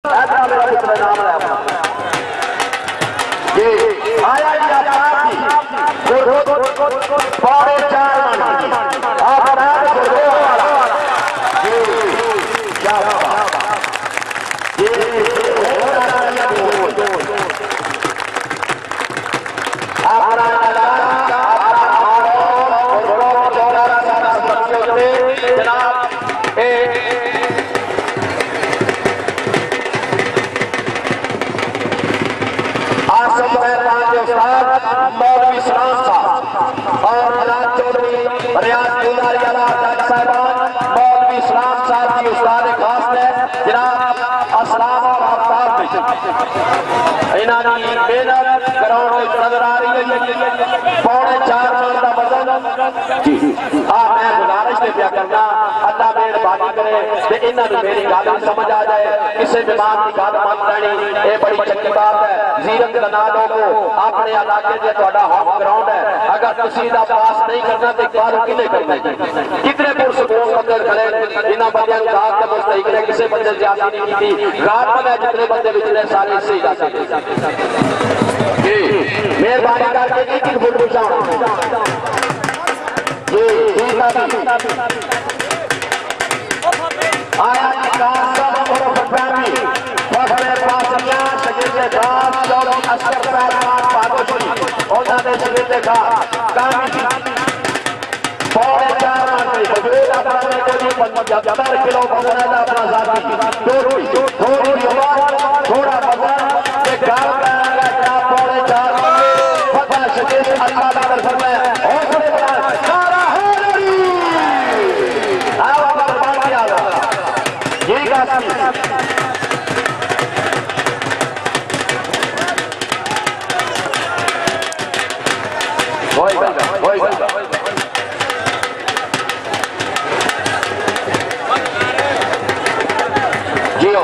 ऐसा मेरा पुत्र नाम है अपना ये आया जी पौड़े 4 मन आप रात को दो वाला ये क्या ये मौलवी सलाम साहब और मौलवी सलाम साहब की उस्ताद खास है जनाब असलाम और आफ्ताब इन्होंने मेहनत ग्राउंड में नजर आ रही है पौने 4 मन का वजन मैं गुजारिश से क्या करना अल्लाह मेहरबानी करे इन्होंने मेरी गल समझ आ जाए किसी बीमार की गल मन लेनी ये बड़ी चंगी बात है जीरत लना लोगो अपने इलाके से होम ग्राउंड है अगर किसी का पास नहीं करना तो बाहर किने करना कितने पुरस्कार बंदे खड़े इन्होंने बंदे गात का मुस्तहिक ने किसी बंदे ज्यादा नहीं की गात में जितने बंदे विचले सारे सही इलाके जी मेहरबानी करके एक फुट बचाओ जी आया पौने 4 किलो थोड़ा पौने 4 जियो